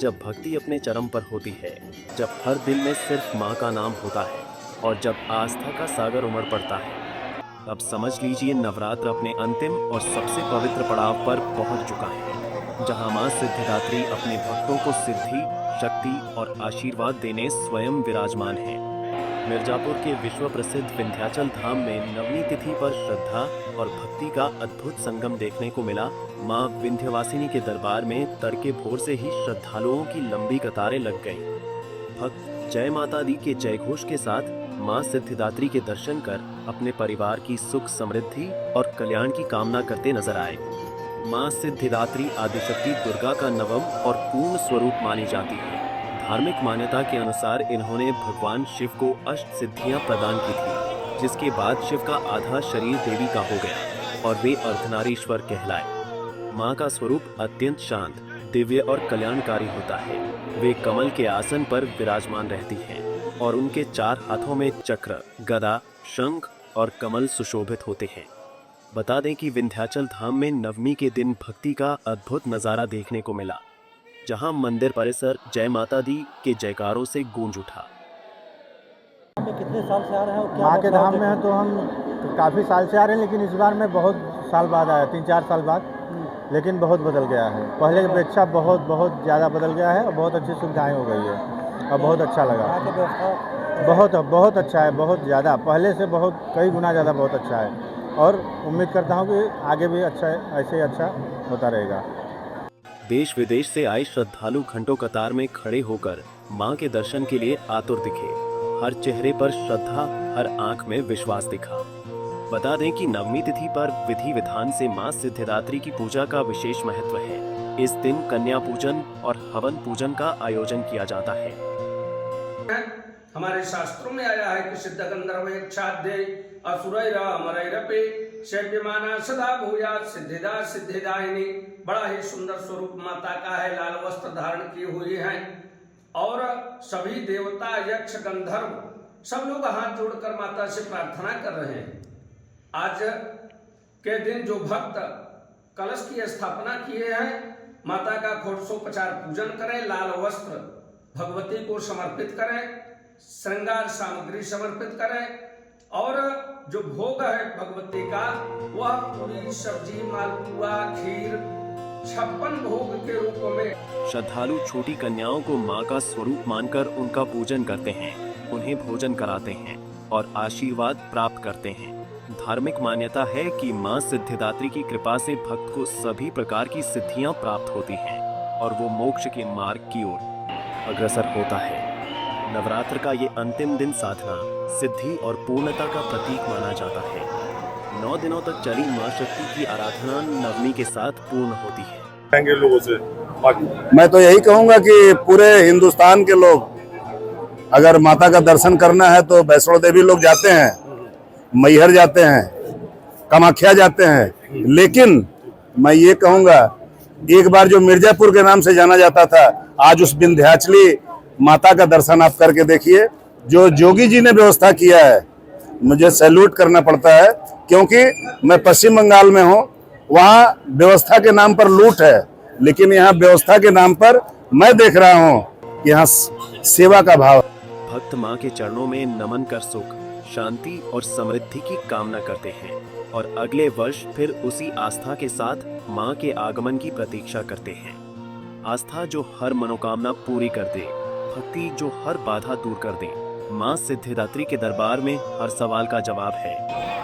जब भक्ति अपने चरम पर होती है, जब हर दिल में सिर्फ माँ का नाम होता है और जब आस्था का सागर उमड़ पड़ता है, अब समझ लीजिए नवरात्र अपने अंतिम और सबसे पवित्र पड़ाव पर पहुंच चुका है, जहां माँ सिद्धिदात्री अपने भक्तों को सिद्धि, शक्ति और आशीर्वाद देने स्वयं विराजमान है। मिर्जापुर के विश्व प्रसिद्ध विंध्याचल धाम में नवमी तिथि पर श्रद्धा और भक्ति का अद्भुत संगम देखने को मिला। मां विंध्यवासिनी के दरबार में तड़के भोर से ही श्रद्धालुओं की लंबी कतारें लग गईं। भक्त जय माता दी के जयघोष के साथ मां सिद्धिदात्री के दर्शन कर अपने परिवार की सुख समृद्धि और कल्याण की कामना करते नजर आए। मां सिद्धिदात्री आदिशक्ति दुर्गा का नवम और पूर्ण स्वरूप मानी जाती है। धार्मिक मान्यता के अनुसार इन्होंने भगवान शिव को अष्ट सिद्धियां प्रदान की थी, जिसके बाद शिव का आधा शरीर देवी का हो गया और वे अर्धनारीश्वर कहलाए। मां का स्वरूप अत्यंत शांत, दिव्य और कल्याणकारी होता है। वे कमल के आसन पर विराजमान रहती हैं और उनके 4 हाथों में चक्र, गदा, शंख और कमल सुशोभित होते हैं। बता दें कि विंध्याचल धाम में नवमी के दिन भक्ति का अद्भुत नजारा देखने को मिला, जहां मंदिर परिसर जय माता दी के जयकारों से गूंज उठा। कितने साल से आ रहे हैं और क्या माँ के धाम में है तो हम काफ़ी साल से आ रहे हैं, लेकिन इस बार मैं बहुत साल बाद आया, 3-4 साल बाद, लेकिन बहुत बदल गया है। पहले की अपेक्षा बहुत ज़्यादा बदल गया है और बहुत अच्छी सुविधाएं हो गई है और बहुत अच्छा लगा। बहुत अच्छा है, बहुत ज़्यादा, पहले से बहुत कई गुना ज़्यादा बहुत अच्छा है और उम्मीद करता हूँ कि आगे भी अच्छा ऐसे ही अच्छा होता रहेगा। देश विदेश से आए श्रद्धालु घंटों कतार में खड़े होकर मां के दर्शन के लिए आतुर दिखे। हर चेहरे पर श्रद्धा, हर आंख में विश्वास दिखा। बता दें कि नवमी तिथि पर विधि विधान से मां सिद्धिदात्री की पूजा का विशेष महत्व है। इस दिन कन्या पूजन और हवन पूजन का आयोजन किया जाता है। हमारे शास्त्रों में आया है कि सिद्ध गंधर्व यक्षाध्य असुरैरा अमरैरपे शैव्यमाना सदा भूयात् सिद्धिदा सिद्धिदायिनी। बड़ा ही सुंदर स्वरूप माता का है, लाल वस्त्र धारण किए हुए हैं और सभी देवता, यक्ष, गंधर्व सब लोग हाथ जोड़कर माता से प्रार्थना कर रहे हैं। आज के दिन जो भक्त कलश की स्थापना किए हैं, माता का षोडशोपचार पूजन करें, लाल वस्त्र भगवती को समर्पित करें, श्रृंगार सामग्री समर्पित करें और जो भोग है भगवती का वह पूरी सब्जी, मालपुआ, खीर 56 भोग के रूप में। श्रद्धालु छोटी कन्याओं को मां का स्वरूप मानकर उनका पूजन करते हैं, उन्हें भोजन कराते हैं और आशीर्वाद प्राप्त करते हैं। धार्मिक मान्यता है कि मां सिद्धिदात्री की कृपा से भक्त को सभी प्रकार की सिद्धियां प्राप्त होती हैं और वो मोक्ष के मार्ग की ओर अग्रसर होता है। नवरात्र का ये अंतिम दिन साधना, सिद्धि और पूर्णता का प्रतीक माना जाता है। 9 दिनों तक चली मां शक्ति की आराधना नवमी के साथ पूर्ण होती है। लोगों से मैं तो यही कहूंगा कि पूरे हिंदुस्तान के लोग अगर माता का दर्शन करना है तो वैष्णो देवी लोग जाते हैं, मैहर जाते हैं, कामाख्या जाते हैं, लेकिन मैं ये कहूंगा एक बार जो मिर्जापुर के नाम से जाना जाता था, आज उस विंध्याचली माता का दर्शन आप करके देखिए। जो जोगी जी ने व्यवस्था किया है, मुझे सैल्यूट करना पड़ता है, क्योंकि मैं पश्चिम बंगाल में हूँ, वहाँ व्यवस्था के नाम पर लूट है, लेकिन यहाँ व्यवस्था के नाम पर मैं देख रहा हूँ यहाँ सेवा का भाव। भक्त मां के चरणों में नमन कर सुख, शांति और समृद्धि की कामना करते हैं और अगले वर्ष फिर उसी आस्था के साथ मां के आगमन की प्रतीक्षा करते हैं। आस्था जो हर मनोकामना पूरी कर दे, भक्ति जो हर बाधा दूर कर दे। मां सिद्धिदात्री के दरबार में हर सवाल का जवाब है,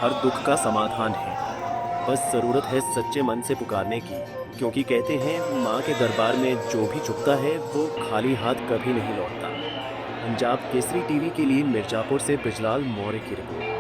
हर दुख का समाधान है। बस जरूरत है सच्चे मन से पुकारने की, क्योंकि कहते हैं मां के दरबार में जो भी झुकता है वो खाली हाथ कभी नहीं लौटता। पंजाब केसरी टीवी के लिए मिर्जापुर से ब्रिजलाल मौर्य की रिपोर्ट।